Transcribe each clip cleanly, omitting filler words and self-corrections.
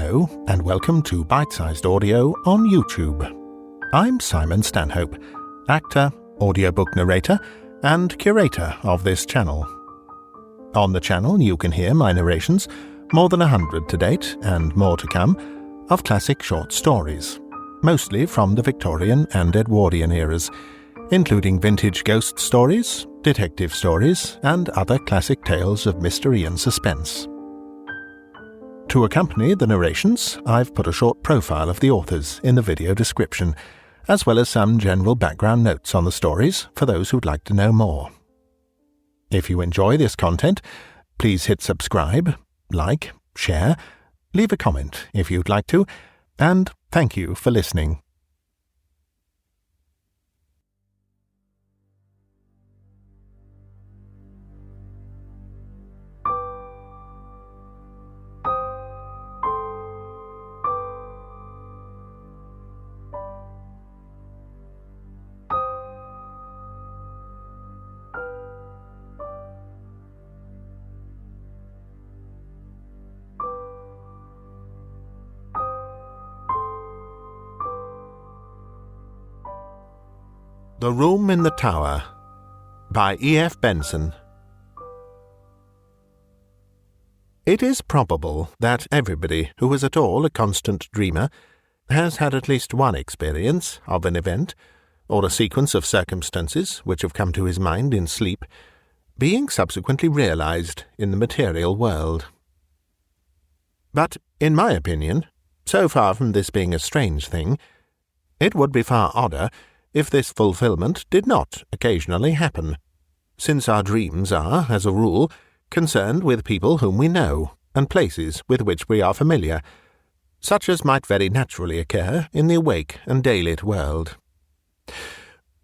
Hello, and welcome to Bitesized Audio on YouTube. I'm Simon Stanhope, actor, audiobook narrator, and curator of this channel. On the channel you can hear my narrations, more than 100 to date, and more to come, of classic short stories, mostly from the Victorian and Edwardian eras, including vintage ghost stories, detective stories, and other classic tales of mystery and suspense. To accompany the narrations, I've put a short profile of the authors in the video description, as well as some general background notes on the stories for those who'd like to know more. If you enjoy this content, please hit subscribe, like, share, leave a comment if you'd like to, and thank you for listening. The Room in the Tower by E.F. Benson. It is probable that everybody who is at all a constant dreamer has had at least one experience of an event, or a sequence of circumstances which have come to his mind in sleep, being subsequently realized in the material world. But, in my opinion, so far from this being a strange thing, it would be far odder if this fulfillment did not occasionally happen, since our dreams are, as a rule, concerned with people whom we know, and places with which we are familiar, such as might very naturally occur in the awake and daylit world.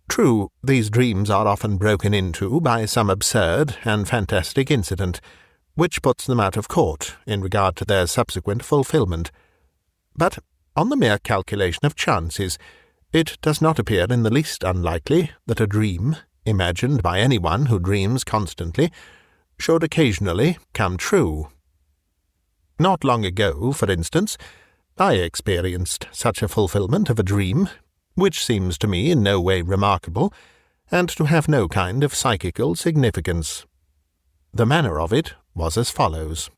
True, these dreams are often broken into by some absurd and fantastic incident, which puts them out of court in regard to their subsequent fulfillment. But, on the mere calculation of chances, it does not appear in the least unlikely that a dream, imagined by anyone who dreams constantly, should occasionally come true. Not long ago, for instance, I experienced such a fulfillment of a dream, which seems to me in no way remarkable, and to have no kind of psychical significance. The manner of it was as follows.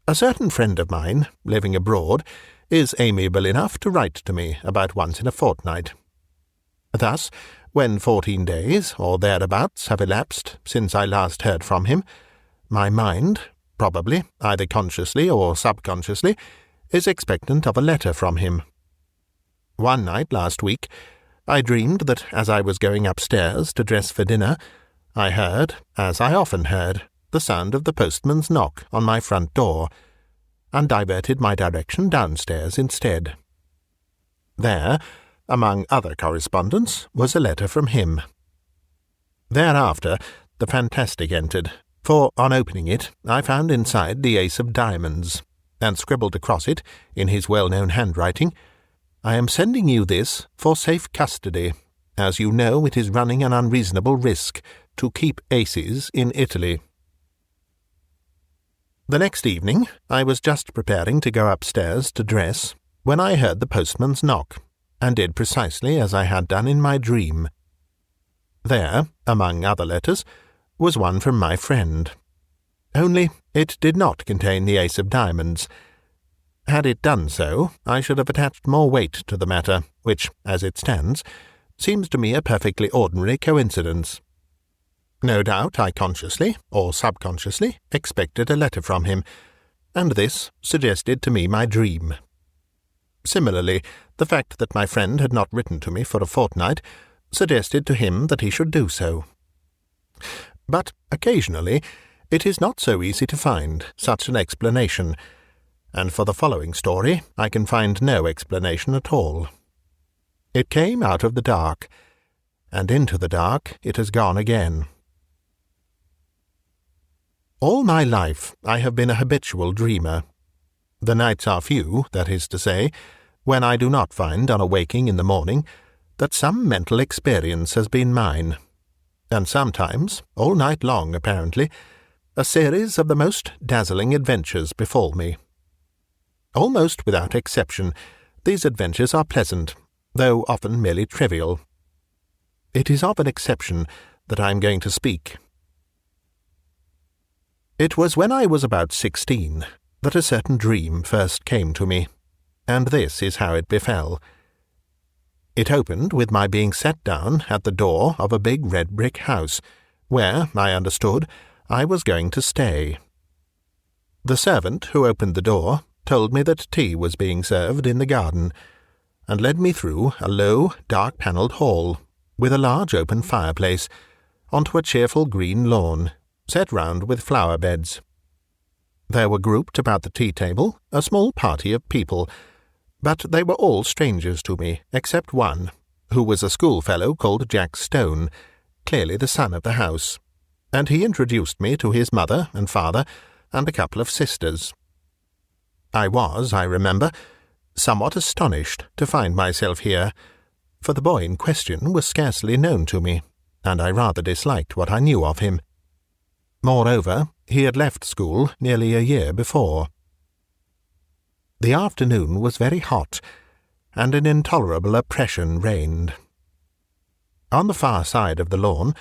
A certain friend of mine, living abroad, is amiable enough to write to me about once in a fortnight. Thus, when 14 days or thereabouts have elapsed since I last heard from him, my mind, probably either consciously or subconsciously, is expectant of a letter from him. One night last week, I dreamed that as I was going upstairs to dress for dinner, I heard, as I often heard, the sound of the postman's knock on my front door, and diverted my direction downstairs instead. There, among other correspondence, was a letter from him. Thereafter the fantastic entered, for on opening it I found inside the ace of diamonds, and scribbled across it, in his well-known handwriting, "I am sending you this for safe custody, as you know it is running an unreasonable risk to keep aces in Italy." The next evening I was just preparing to go upstairs to dress when I heard the postman's knock, and did precisely as I had done in my dream. There, among other letters, was one from my friend. Only it did not contain the ace of diamonds. Had it done so, I should have attached more weight to the matter, which, as it stands, seems to me a perfectly ordinary coincidence. No doubt I consciously, or subconsciously, expected a letter from him, and this suggested to me my dream. Similarly, the fact that my friend had not written to me for a fortnight suggested to him that he should do so. But occasionally it is not so easy to find such an explanation, and for the following story I can find no explanation at all. It came out of the dark, and into the dark it has gone again. All my life I have been a habitual dreamer. The nights are few, that is to say, when I do not find on awaking in the morning that some mental experience has been mine, and sometimes, all night long apparently, a series of the most dazzling adventures befall me. Almost without exception, these adventures are pleasant, though often merely trivial. It is of an exception that I am going to speak. It was when I was about 16 that a certain dream first came to me, and this is how it befell. It opened with my being set down at the door of a big red brick house, where, I understood, I was going to stay. The servant who opened the door told me that tea was being served in the garden, and led me through a low, dark-panelled hall, with a large open fireplace, onto a cheerful green lawn, set round with flower beds. There were grouped about the tea-table a small party of people, but they were all strangers to me, except one, who was a schoolfellow called Jack Stone, clearly the son of the house, and he introduced me to his mother and father and a couple of sisters. I was, I remember, somewhat astonished to find myself here, for the boy in question was scarcely known to me, and I rather disliked what I knew of him. Moreover, he had left school nearly a year before. The afternoon was very hot, and an intolerable oppression reigned. On the far side of the lawn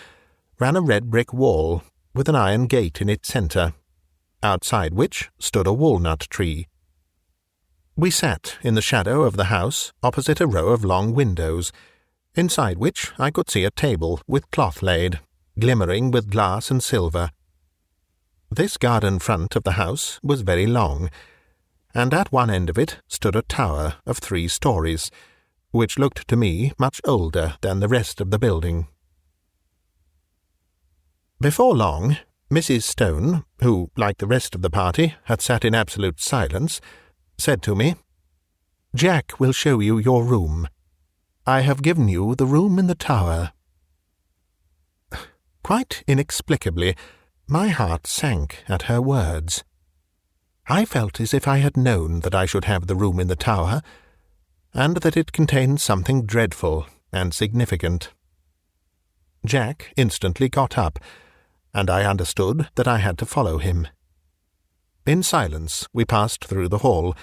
ran a red brick wall with an iron gate in its centre, outside which stood a walnut tree. We sat in the shadow of the house opposite a row of long windows, inside which I could see a table with cloth laid, glimmering with glass and silver. This garden front of the house was very long, and at one end of it stood a tower of 3 stories, which looked to me much older than the rest of the building. Before long, Mrs. Stone, who, like the rest of the party, had sat in absolute silence, said to me, "Jack will show you your room. I have given you the room in the tower." Quite inexplicably, my heart sank at her words. I felt as if I had known that I should have the room in the tower, and that it contained something dreadful and significant. Jack instantly got up, and I understood that I had to follow him. In silence we passed through the hall,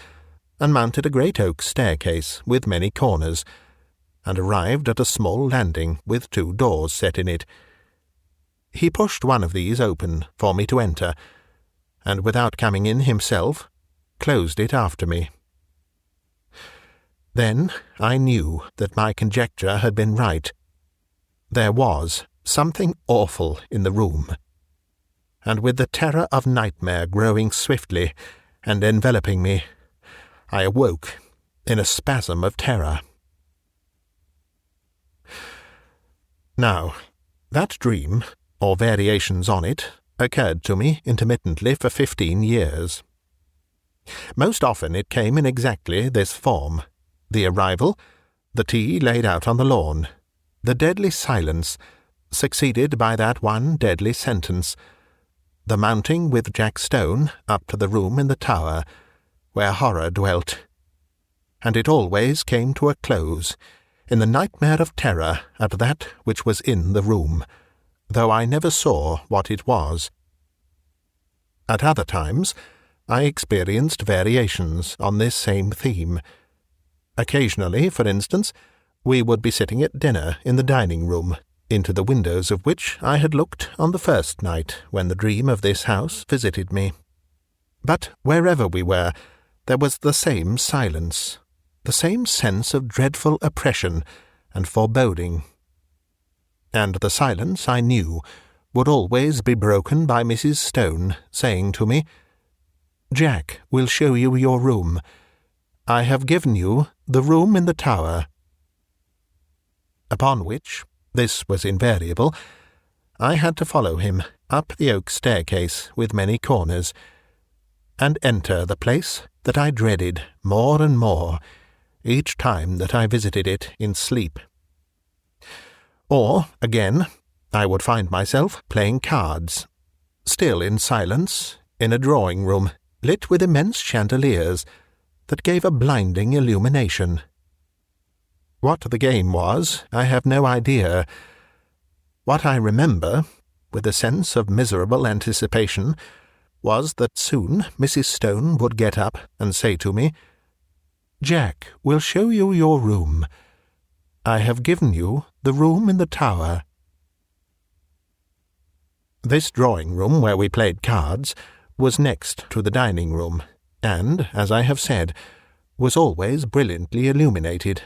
and mounted a great oak staircase with many corners, and arrived at a small landing with 2 doors set in it. He pushed one of these open for me to enter, and without coming in himself, closed it after me. Then I knew that my conjecture had been right. There was something awful in the room, and with the terror of nightmare growing swiftly and enveloping me, I awoke in a spasm of terror. Now, that dream, or variations on it, occurred to me intermittently for 15 years. Most often it came in exactly this form: the arrival, the tea laid out on the lawn, the deadly silence, succeeded by that one deadly sentence, the mounting with Jack Stone up to the room in the tower, where horror dwelt, and it always came to a close in the nightmare of terror at that which was in the room, though I never saw what it was. At other times I experienced variations on this same theme. Occasionally, for instance, we would be sitting at dinner in the dining-room, into the windows of which I had looked on the first night when the dream of this house visited me. But wherever we were, there was the same silence, the same sense of dreadful oppression and foreboding. And the silence, I knew, would always be broken by Mrs. Stone saying to me, "Jack will show you your room. I have given you the room in the tower." Upon which, this was invariable, I had to follow him up the oak staircase with many corners, and enter the place that I dreaded more and more each time that I visited it in sleep. Or, again, I would find myself playing cards, still in silence, in a drawing-room lit with immense chandeliers that gave a blinding illumination. What the game was, I have no idea. What I remember, with a sense of miserable anticipation, was that soon Mrs. Stone would get up and say to me, "Jack will show you your room. I have given you the room in the tower." This drawing-room where we played cards was next to the dining-room, and, as I have said, was always brilliantly illuminated,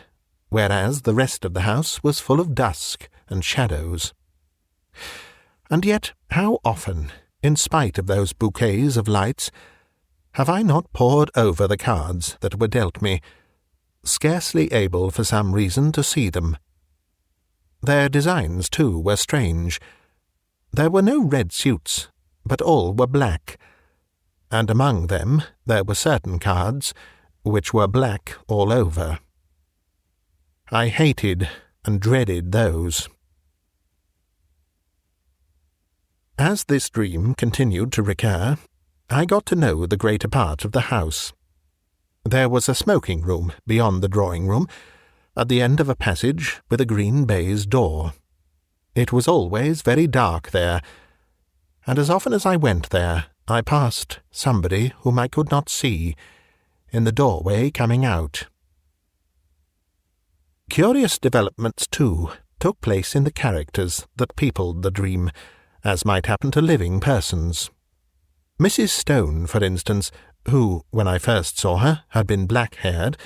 whereas the rest of the house was full of dusk and shadows. And yet how often, in spite of those bouquets of lights, have I not pored over the cards that were dealt me, scarcely able for some reason to see them. Their designs, too, were strange. There were no red suits, but all were black, and among them there were certain cards which were black all over. I hated and dreaded those. As this dream continued to recur, I got to know the greater part of the house. There was a smoking-room beyond the drawing-room, at the end of a passage with a green baize door. It was always very dark there, and as often as I went there, I passed somebody whom I could not see, in the doorway coming out. Curious developments, too, took place in the characters that peopled the dream, as might happen to living persons. Mrs. Stone, for instance, who, when I first saw her, had been black-haired,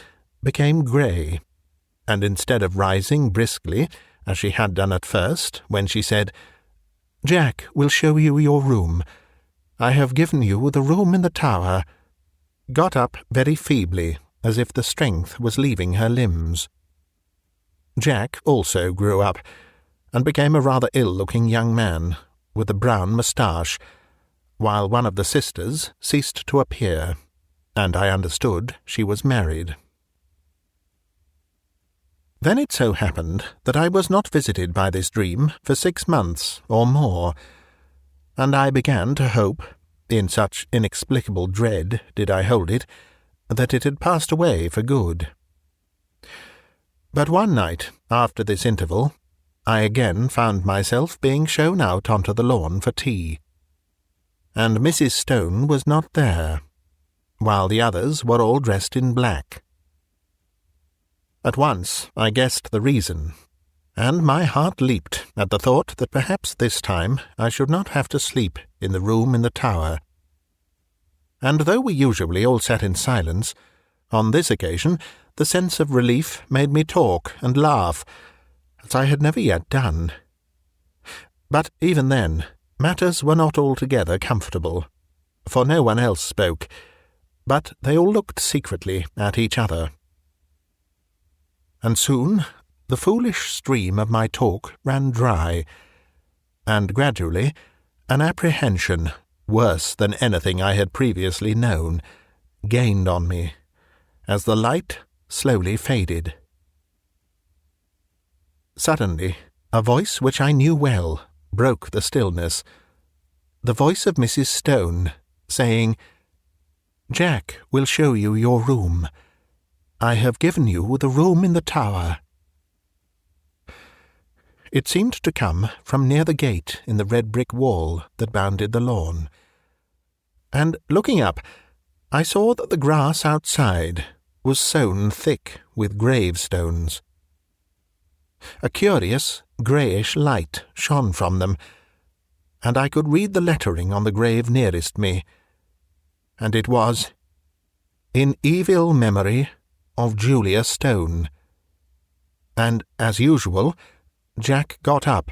became grey, and instead of rising briskly, as she had done at first, when she said, "Jack will show you your room. I have given you the room in the tower," got up very feebly, as if the strength was leaving her limbs. Jack also grew up, and became a rather ill-looking young man, with a brown moustache, while one of the sisters ceased to appear, and I understood she was married. Then it so happened that I was not visited by this dream for 6 months or more, and I began to hope, in such inexplicable dread did I hold it, that it had passed away for good. But one night, after this interval, I again found myself being shown out onto the lawn for tea, and Mrs. Stone was not there, while the others were all dressed in black. At once I guessed the reason, and my heart leaped at the thought that perhaps this time I should not have to sleep in the room in the tower. And though we usually all sat in silence, on this occasion the sense of relief made me talk and laugh, as I had never yet done. But even then, matters were not altogether comfortable, for no one else spoke, but they all looked secretly at each other. And soon the foolish stream of my talk ran dry, and gradually an apprehension, worse than anything I had previously known, gained on me, as the light slowly faded. Suddenly, a voice which I knew well broke the stillness, the voice of Mrs. Stone, saying, "Jack will show you your room. I have given you the room in the tower." It seemed to come from near the gate in the red brick wall that bounded the lawn, and, looking up, I saw that the grass outside was sown thick with gravestones. A curious greyish light shone from them, and I could read the lettering on the grave nearest me, and it was, "In evil memory of Julia Stone." And, as usual, Jack got up,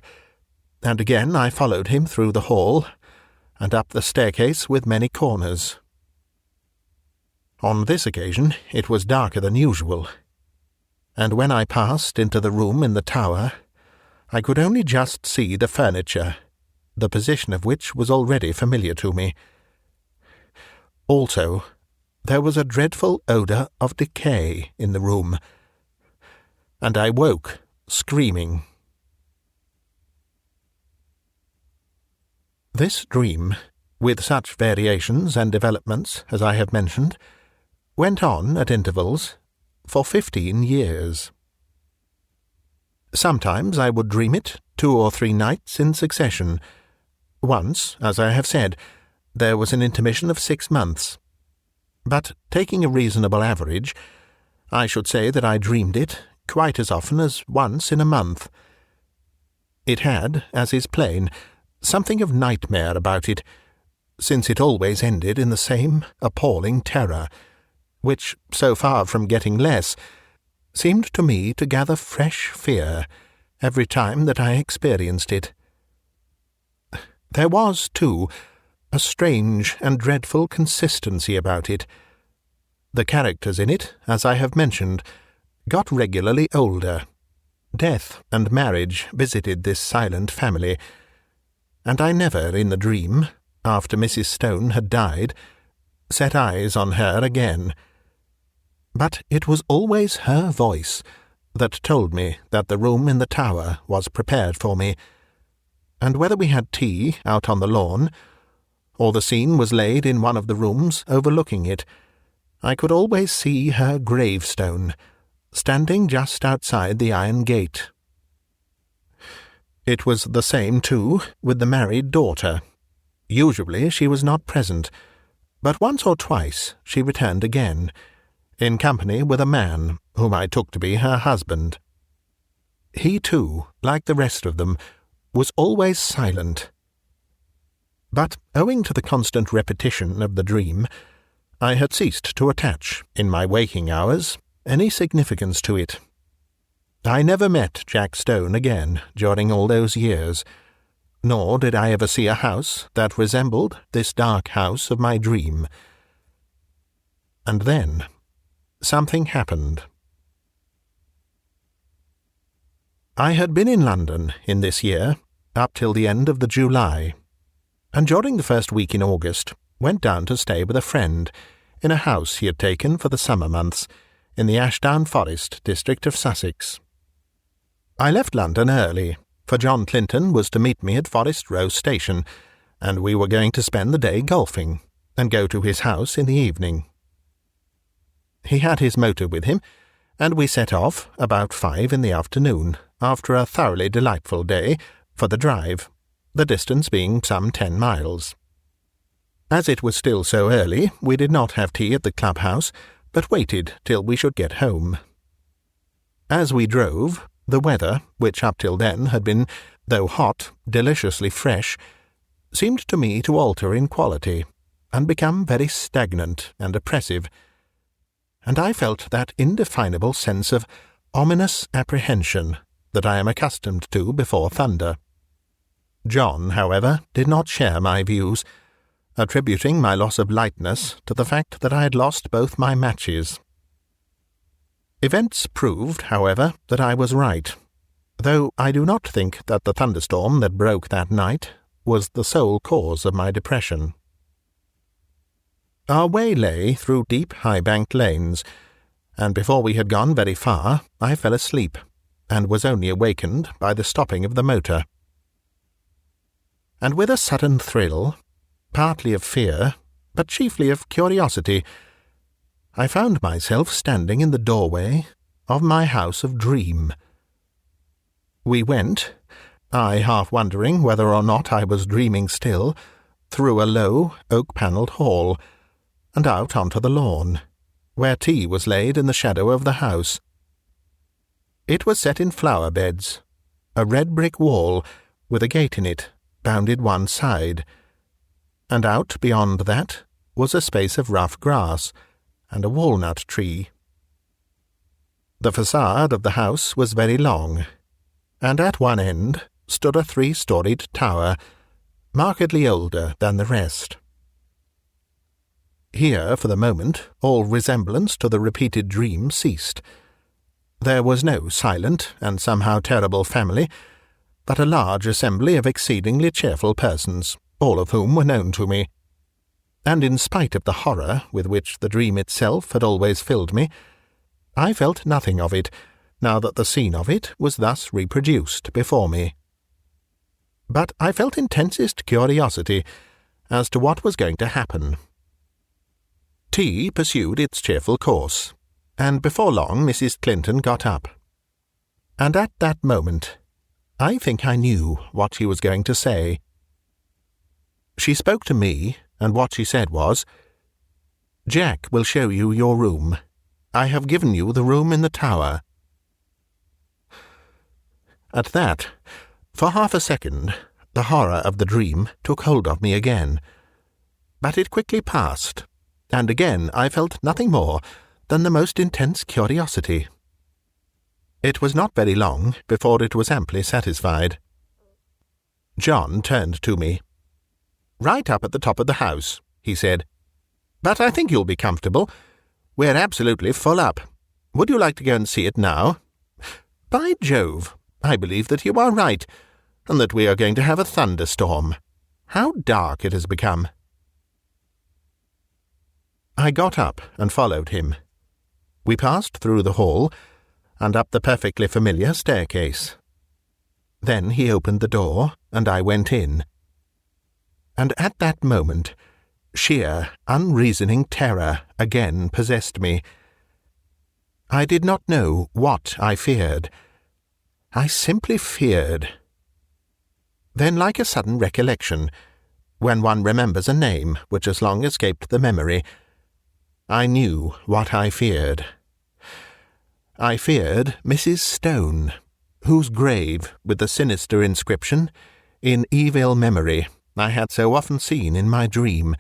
and again I followed him through the hall, and up the staircase with many corners. On this occasion it was darker than usual, and when I passed into the room in the tower, I could only just see the furniture, the position of which was already familiar to me. Also, there was a dreadful odour of decay in the room, and I woke, screaming. This dream, with such variations and developments as I have mentioned, went on at intervals for 15 years. Sometimes I would dream it 2 or 3 nights in succession. Once, as I have said, there was an intermission of 6 months. But taking a reasonable average, I should say that I dreamed it quite as often as once in a month. It had, as is plain, something of nightmare about it, since it always ended in the same appalling terror, which, so far from getting less, seemed to me to gather fresh fear every time that I experienced it. There was, too, a strange and dreadful consistency about it. The characters in it, as I have mentioned, got regularly older. Death and marriage visited this silent family, and I never, in the dream, after Mrs. Stone had died, set eyes on her again. But it was always her voice that told me that the room in the tower was prepared for me, and whether we had tea out on the lawn, or the scene was laid in one of the rooms overlooking it, I could always see her gravestone, standing just outside the iron gate. It was the same, too, with the married daughter. Usually she was not present, but once or twice she returned again, in company with a man whom I took to be her husband. He, too, like the rest of them, was always silent. But, owing to the constant repetition of the dream, I had ceased to attach, in my waking hours, any significance to it. I never met Jack Stone again during all those years, nor did I ever see a house that resembled this dark house of my dream. And then something happened. I had been in London in this year up till the end of the July, and during the first week in August went down to stay with a friend in a house he had taken for the summer months in the Ashdown Forest district of Sussex. I left London early, for John Clinton was to meet me at Forest Row Station, and we were going to spend the day golfing, and go to his house in the evening. He had his motor with him, and we set off about 5 in the afternoon, after a thoroughly delightful day, for the drive, the distance being some 10 miles. As it was still so early, we did not have tea at the clubhouse, but waited till we should get home. As we drove, the weather, which up till then had been, though hot, deliciously fresh, seemed to me to alter in quality, and become very stagnant and oppressive, and I felt that indefinable sense of ominous apprehension that I am accustomed to before thunder. John, however, did not share my views, attributing my loss of lightness to the fact that I had lost both my matches. Events proved, however, that I was right, though I do not think that the thunderstorm that broke that night was the sole cause of my depression. Our way lay through deep, high-banked lanes, and before we had gone very far I fell asleep, and was only awakened by the stopping of the motor. And with a sudden thrill, partly of fear, but chiefly of curiosity, I found myself standing in the doorway of my house of dream. We went, I half wondering whether or not I was dreaming still, through a low, oak-panelled hall, and out onto the lawn, where tea was laid in the shadow of the house. It was set in flower beds, a red brick wall with a gate in it, bounded one side, and out beyond that was a space of rough grass and a walnut tree. The facade of the house was very long, and at one end stood a 3-storied tower, markedly older than the rest. Here, for the moment, all resemblance to the repeated dream ceased. There was no silent and somehow terrible family, but a large assembly of exceedingly cheerful persons, all of whom were known to me. And in spite of the horror with which the dream itself had always filled me, I felt nothing of it, now that the scene of it was thus reproduced before me. But I felt intensest curiosity as to what was going to happen. Tea pursued its cheerful course, and before long Mrs. Clinton got up. And at that moment I think I knew what she was going to say. She spoke to me and what she said was, "Jack will show you your room. I have given you the room in the tower." At that, for half a second, the horror of the dream took hold of me again. But it quickly passed, and again I felt nothing more than the most intense curiosity. It was not very long before it was amply satisfied. John turned to me. "Right up at the top of the house," he said. "But I think you'll be comfortable. We're absolutely full up. Would you like to go and see it now? By Jove, I believe that you are right, and that we are going to have a thunderstorm. How dark it has become." I got up and followed him. We passed through the hall and up the perfectly familiar staircase. Then he opened the door, and I went in. And at that moment, sheer, unreasoning terror again possessed me. I did not know what I feared. I simply feared. Then, like a sudden recollection, when one remembers a name which has long escaped the memory, I knew what I feared. I feared Mrs. Stone, whose grave, with the sinister inscription, "In evil memory," I had so often seen in my dream,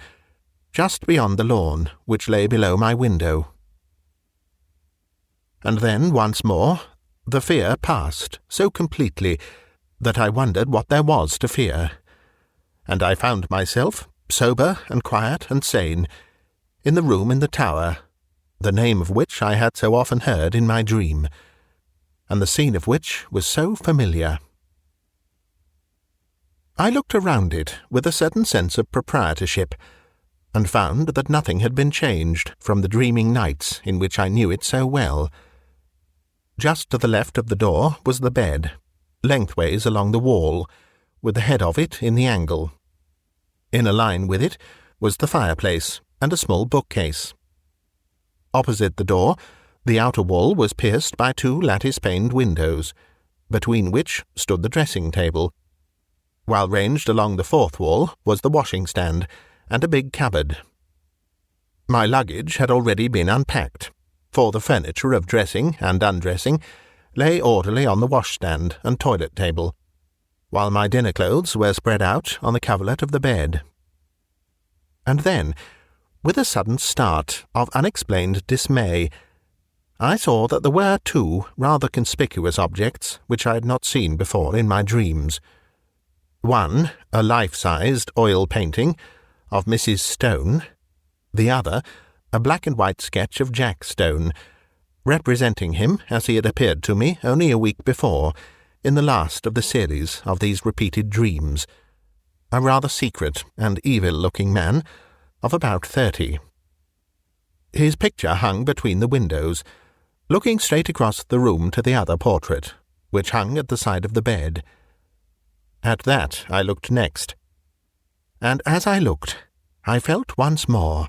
just beyond the lawn which lay below my window. And then, once more, the fear passed so completely that I wondered what there was to fear, and I found myself, sober and quiet and sane, in the room in the tower, the name of which I had so often heard in my dream, and the scene of which was so familiar. I looked around it with a certain sense of proprietorship, and found that nothing had been changed from the dreaming nights in which I knew it so well. Just to the left of the door was the bed, lengthways along the wall, with the head of it in the angle. In a line with it was the fireplace and a small bookcase. Opposite the door, the outer wall was pierced by 2 lattice-paned windows, between which stood the dressing-table, while ranged along the 4th wall was the washing-stand and a big cupboard. My luggage had already been unpacked, for the furniture of dressing and undressing lay orderly on the washstand and toilet-table, while my dinner clothes were spread out on the coverlet of the bed. And then, with a sudden start of unexplained dismay, I saw that there were 2 rather conspicuous objects which I had not seen before in my dreams. One, a life-sized oil painting of Mrs. Stone, the other, a black-and-white sketch of Jack Stone, representing him as he had appeared to me only a week before, in the last of the series of these repeated dreams, a rather secret and evil-looking man of about 30. His picture hung between the windows, looking straight across the room to the other portrait, which hung at the side of the bed. At that I looked next, and as I looked, I felt once more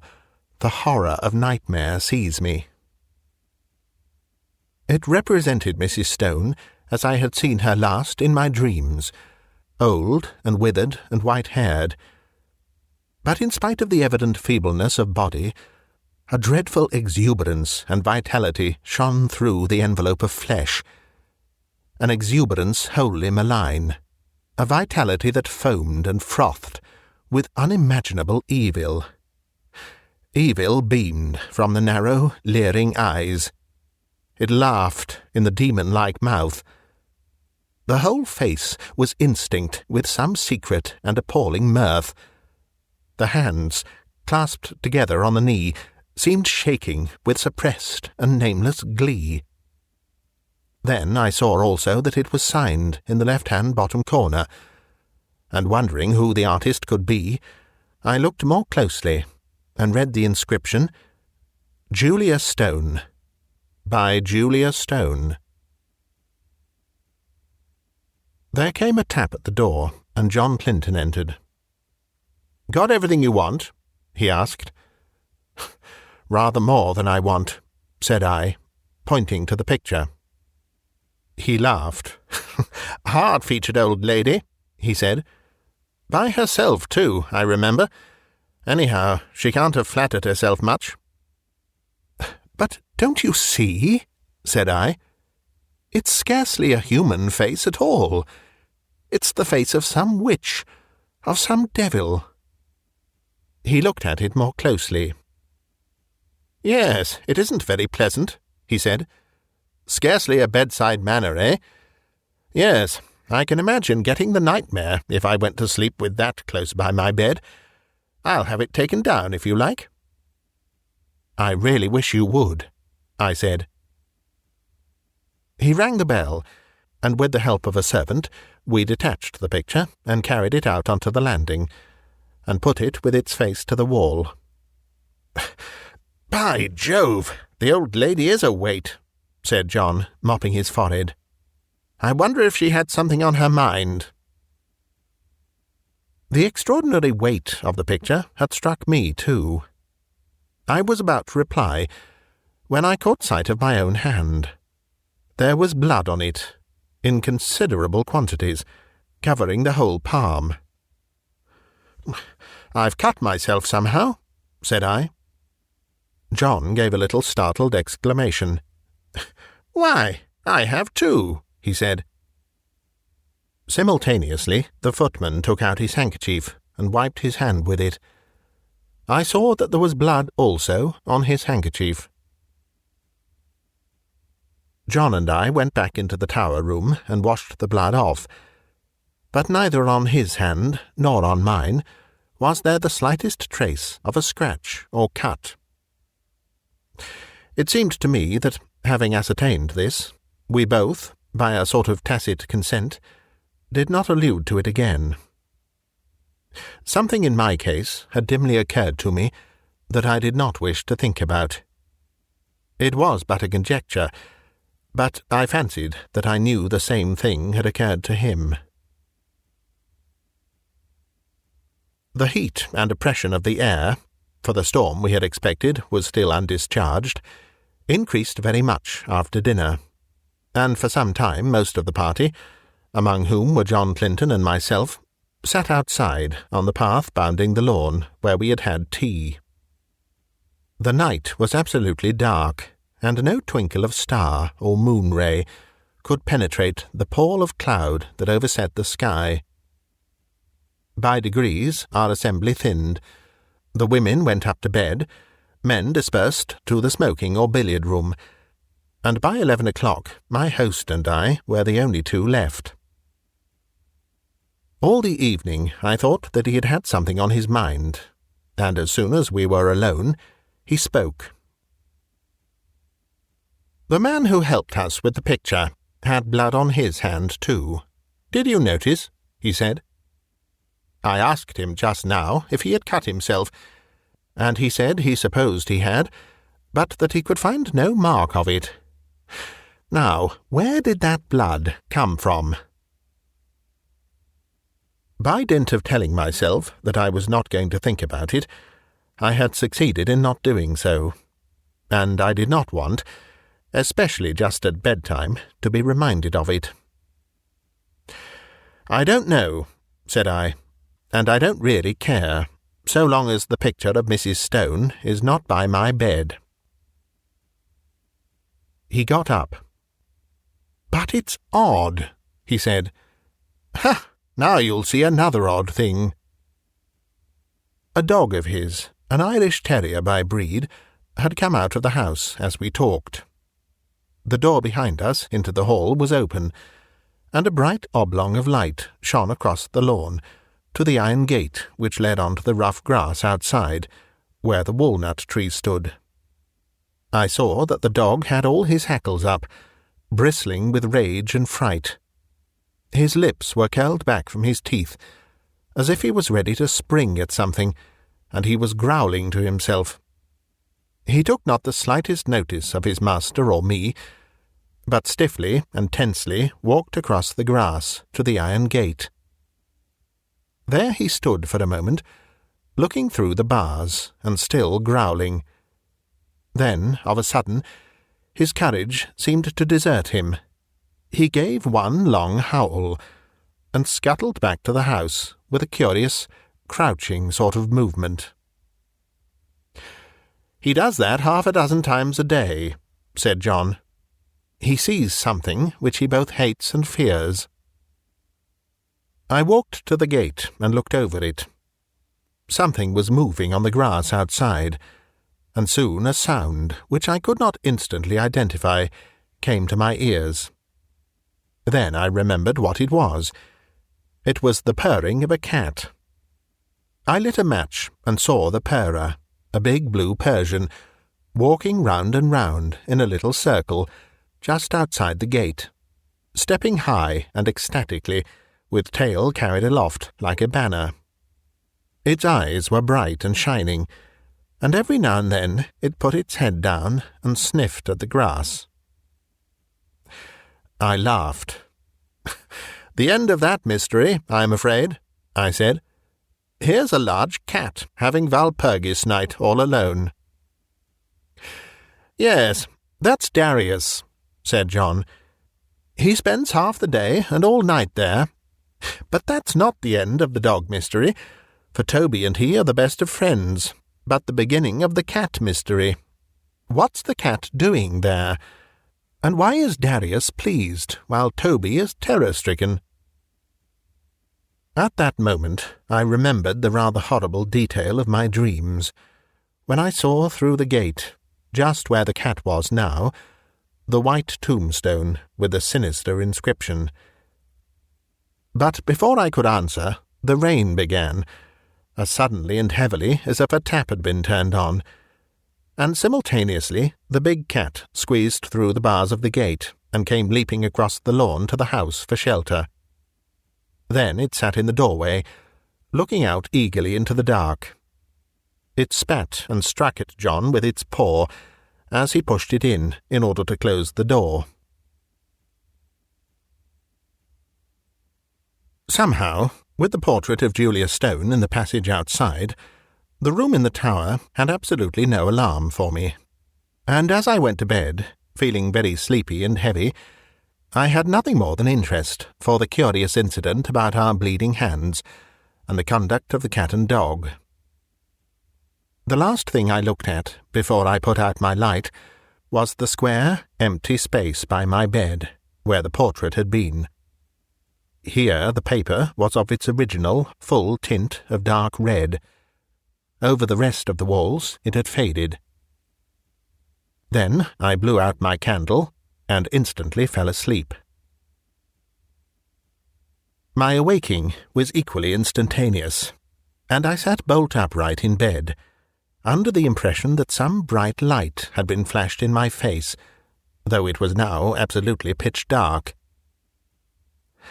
the horror of nightmare seize me. It represented Mrs. Stone as I had seen her last in my dreams, old and withered and white-haired. But in spite of the evident feebleness of body, a dreadful exuberance and vitality shone through the envelope of flesh, an exuberance wholly malign, a vitality that foamed and frothed with unimaginable evil. Evil beamed from the narrow, leering eyes. It laughed in the demon-like mouth. The whole face was instinct with some secret and appalling mirth. The hands, clasped together on the knee, seemed shaking with suppressed and nameless glee. Then I saw also that it was signed in the left-hand bottom corner, and wondering who the artist could be, I looked more closely and read the inscription, "Julia Stone, by Julia Stone." There came a tap at the door, and John Clinton entered. "Got everything you want?" he asked. "Rather more than I want," said I, pointing to the picture. He laughed. "Hard-featured old lady," he said. "By herself, too, I remember. Anyhow, she can't have flattered herself much." "But don't you see?" said I. "It's scarcely a human face at all. It's the face of some witch, of some devil." He looked at it more closely. "Yes, it isn't very pleasant," he said. "Scarcely a bedside manner, eh? Yes, I can imagine getting the nightmare if I went to sleep with that close by my bed. I'll have it taken down if you like." "I really wish you would," I said. He rang the bell, and with the help of a servant we detached the picture and carried it out onto the landing, and put it with its face to the wall. "By Jove, the old lady is a weight," said John, mopping his forehead. "I wonder if she had something on her mind." The extraordinary weight of the picture had struck me too. I was about to reply when I caught sight of my own hand. There was blood on it, in considerable quantities, covering the whole palm. "I've cut myself somehow," said I. John gave a little startled exclamation. "Why, I have too," he said. Simultaneously, the footman took out his handkerchief and wiped his hand with it. I saw that there was blood also on his handkerchief. John and I went back into the tower room and washed the blood off, but neither on his hand nor on mine was there the slightest trace of a scratch or cut. It seemed to me that, having ascertained this, we both, by a sort of tacit consent, did not allude to it again. Something in my case had dimly occurred to me that I did not wish to think about. It was but a conjecture, but I fancied that I knew the same thing had occurred to him. The heat and oppression of the air, for the storm we had expected was still undischarged, increased very much after dinner, and for some time most of the party, among whom were John Clinton and myself, sat outside on the path bounding the lawn where we had had tea. The night was absolutely dark, and no twinkle of star or moon ray could penetrate the pall of cloud that overset the sky. By degrees our assembly thinned. The women went up to bed, men dispersed to the smoking or billiard room, and by 11 o'clock my host and I were the only two left. All the evening I thought that he had had something on his mind, and as soon as we were alone, he spoke. "The man who helped us with the picture had blood on his hand too. Did you notice?" he said. "I asked him just now if he had cut himself, and he said he supposed he had, but that he could find no mark of it. Now, where did that blood come from?" By dint of telling myself that I was not going to think about it, I had succeeded in not doing so, and I did not want, especially just at bedtime, to be reminded of it. "I don't know," said I, "and I don't really care, so long as the picture of Mrs. Stone is not by my bed." He got up. "But it's odd," he said. "Ha! Now you'll see another odd thing." A dog of his, an Irish terrier by breed, had come out of the house as we talked. The door behind us into the hall was open, and a bright oblong of light shone across the lawn to the iron gate which led on to the rough grass outside, where the walnut tree stood. I saw that the dog had all his hackles up, bristling with rage and fright. His lips were curled back from his teeth, as if he was ready to spring at something, and he was growling to himself. He took not the slightest notice of his master or me, but stiffly and tensely walked across the grass to the iron gate. There he stood for a moment, looking through the bars, and still growling. Then, of a sudden, his courage seemed to desert him. He gave one long howl, and scuttled back to the house with a curious, crouching sort of movement, "He does that 6 times a day," said John. "He sees something which he both hates and fears." I walked to the gate and looked over it. Something was moving on the grass outside, and soon a sound, which I could not instantly identify, came to my ears. Then I remembered what it was. It was the purring of a cat. I lit a match and saw the purrer, a big blue Persian, walking round and round in a little circle just outside the gate, stepping high and ecstatically, with tail carried aloft like a banner. Its eyes were bright and shining, and every now and then it put its head down and sniffed at the grass. I laughed. "The end of that mystery, I am afraid," I said. "Here's a large cat having Walpurgis night all alone." "Yes, that's Darius," said John. "He spends half the day and all night there. But that's not the end of the dog mystery, for Toby and he are the best of friends, but the beginning of the cat mystery. What's the cat doing there? And why is Darius pleased while Toby is terror-stricken?" At that moment I remembered the rather horrible detail of my dreams, when I saw through the gate, just where the cat was now, the white tombstone with the sinister inscription. But before I could answer, the rain began, as suddenly and heavily as if a tap had been turned on, and simultaneously the big cat squeezed through the bars of the gate and came leaping across the lawn to the house for shelter. Then it sat in the doorway, looking out eagerly into the dark. It spat and struck at John with its paw as he pushed it in order to close the door. Somehow, with the portrait of Julia Stone in the passage outside, the room in the tower had absolutely no alarm for me, and as I went to bed, feeling very sleepy and heavy, I had nothing more than interest for the curious incident about our bleeding hands and the conduct of the cat and dog. The last thing I looked at before I put out my light was the square, empty space by my bed where the portrait had been. Here the paper was of its original, full tint of dark red. Over the rest of the walls it had faded. Then I blew out my candle and instantly fell asleep. My awaking was equally instantaneous, and I sat bolt upright in bed, under the impression that some bright light had been flashed in my face, though it was now absolutely pitch dark.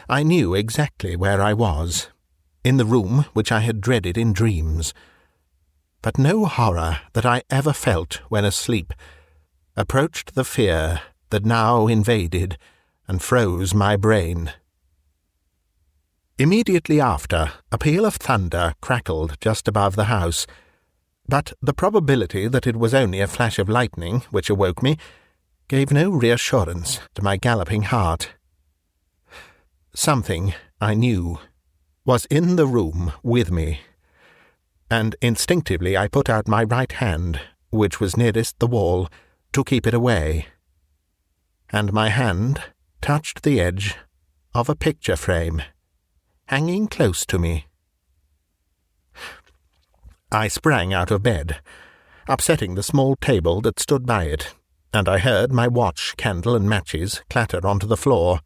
I knew exactly where I was, in the room which I had dreaded in dreams, but no horror that I ever felt when asleep approached the fear that now invaded and froze my brain. Immediately after, a peal of thunder crackled just above the house, but the probability that it was only a flash of lightning which awoke me gave no reassurance to my galloping heart. Something, I knew, was in the room with me, and instinctively I put out my right hand, which was nearest the wall, to keep it away, and my hand touched the edge of a picture frame, hanging close to me. I sprang out of bed, upsetting the small table that stood by it, and I heard my watch, candle, and matches clatter onto the floor.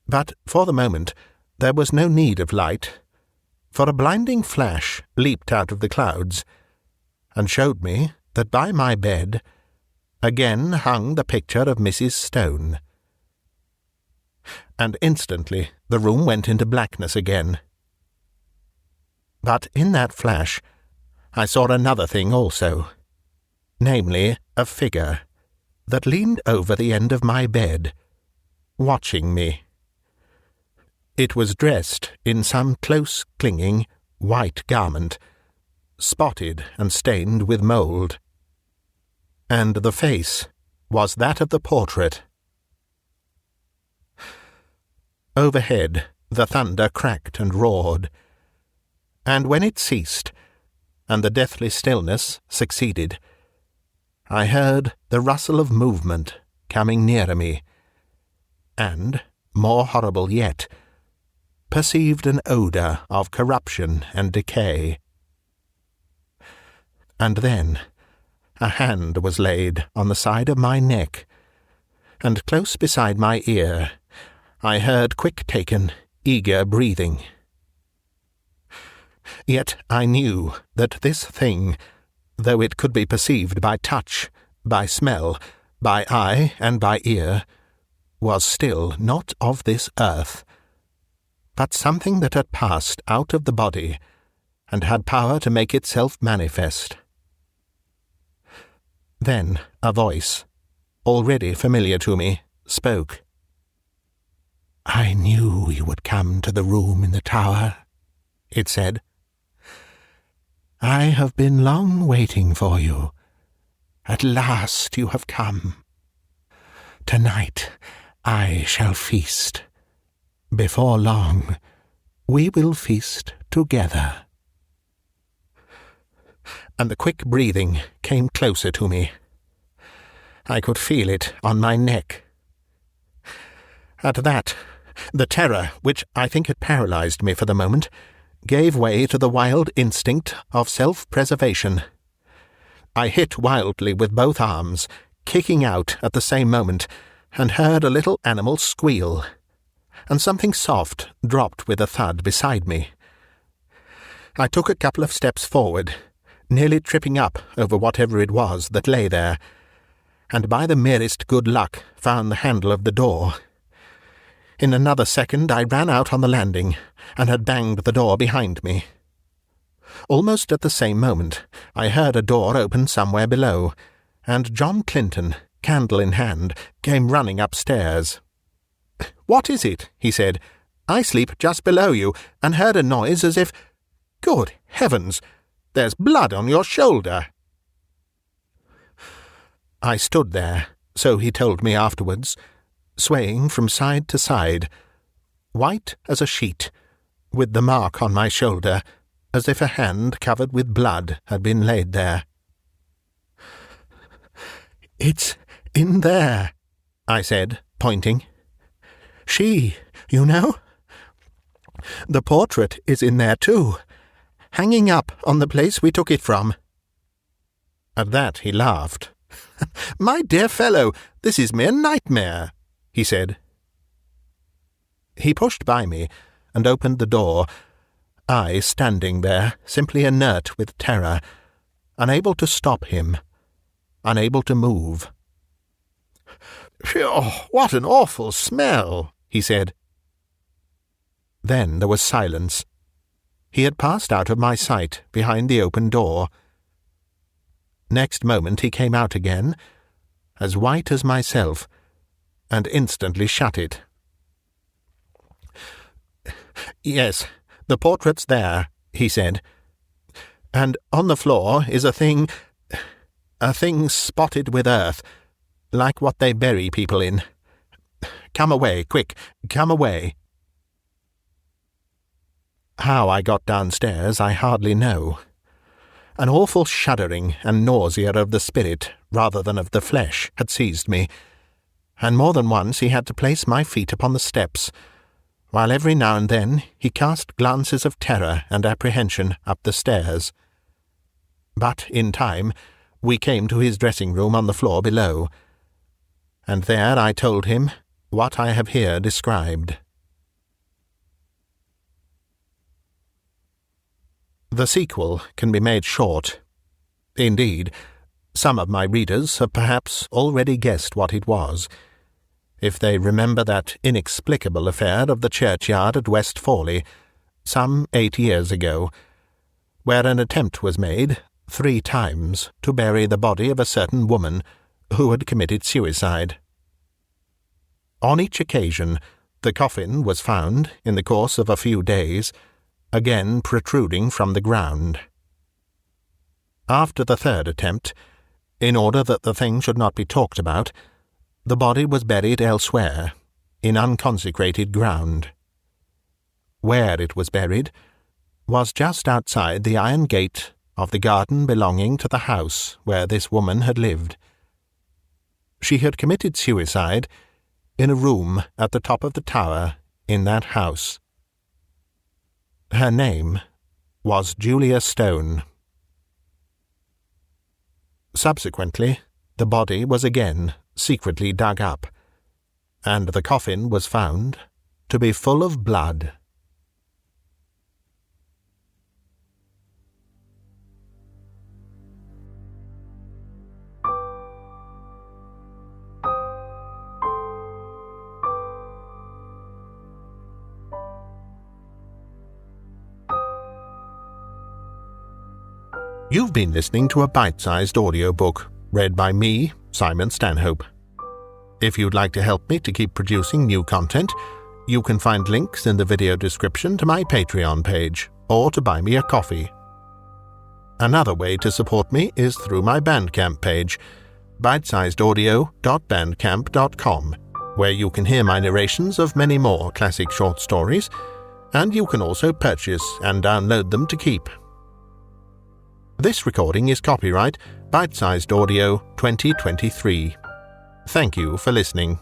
But for the moment there was no need of light, for a blinding flash leaped out of the clouds, and showed me that by my bed again hung the picture of Mrs. Stone. And instantly the room went into blackness again. But in that flash I saw another thing also, namely a figure that leaned over the end of my bed, watching me. It was dressed in some close-clinging white garment, spotted and stained with mould, and the face was that of the portrait. Overhead the thunder cracked and roared, and when it ceased, and the deathly stillness succeeded. I heard the rustle of movement coming nearer me, and, more horrible yet, perceived an odour of corruption and decay. And then a hand was laid on the side of my neck, and close beside my ear I heard quick-taken, eager breathing. Yet I knew that this thing, though it could be perceived by touch, by smell, by eye and by ear, was still not of this earth, but something that had passed out of the body and had power to make itself manifest. Then a voice, already familiar to me, spoke. "I knew you would come to the room in the tower," it said. "I have been long waiting for you. At last you have come. Tonight I shall feast. Before long we will feast together." And the quick breathing came closer to me. I could feel it on my neck. At that, the terror, which I think had paralyzed me for the moment, gave way to the wild instinct of self-preservation. I hit wildly with both arms, kicking out at the same moment, and heard a little animal squeal, and something soft dropped with a thud beside me. I took a couple of steps forward, nearly tripping up over whatever it was that lay there, and by the merest good luck found the handle of the door. In another second I ran out on the landing, and had banged the door behind me. Almost at the same moment I heard a door open somewhere below, and John Clinton, candle in hand, came running upstairs. "What is it?" he said. "I sleep just below you, and heard a noise as if— Good heavens! There's blood on your shoulder." I stood there, so he told me afterwards, swaying from side to side, white as a sheet, with the mark on my shoulder, as if a hand covered with blood had been laid there. "It's in there," I said, pointing. "She, you know. The portrait is in there too, hanging up on the place we took it from." At that he laughed. "My dear fellow, this is mere nightmare," he said. He pushed by me and opened the door, I standing there, simply inert with terror, unable to stop him, unable to move. "Phew, what an awful smell," he said. Then there was silence. He had passed out of my sight behind the open door. Next moment he came out again, as white as myself, and instantly shut it. "Yes, the portrait's there," he said, "and on the floor is a thing spotted with earth, like what they bury people in. Come away, quick, come away." How I got downstairs I hardly know. An awful shuddering and nausea of the spirit rather than of the flesh had seized me, and more than once he had to place my feet upon the steps, while every now and then he cast glances of terror and apprehension up the stairs. But in time we came to his dressing-room on the floor below, and there I told him what I have here described. The sequel can be made short. Indeed, some of my readers have perhaps already guessed what it was, if they remember that inexplicable affair of the churchyard at West Fawley, some 8 years ago, where an attempt was made 3 times to bury the body of a certain woman who had committed suicide. On each occasion, the coffin was found, in the course of a few days, again protruding from the ground. After the 3rd attempt, in order that the thing should not be talked about, the body was buried elsewhere, in unconsecrated ground. Where it was buried was just outside the iron gate of the garden belonging to the house where this woman had lived. She had committed suicide in a room at the top of the tower in that house. Her name was Julia Stone. Subsequently, the body was again secretly dug up, and the coffin was found to be full of blood. You've been listening to a bite-sized audiobook read by me, Simon Stanhope. If you'd like to help me to keep producing new content, you can find links in the video description to my Patreon page, or to buy me a coffee. Another way to support me is through my Bandcamp page, bitesizedaudio.bandcamp.com, where you can hear my narrations of many more classic short stories, and you can also purchase and download them to keep. This recording is copyright Bitesized Audio 2023. Thank you for listening.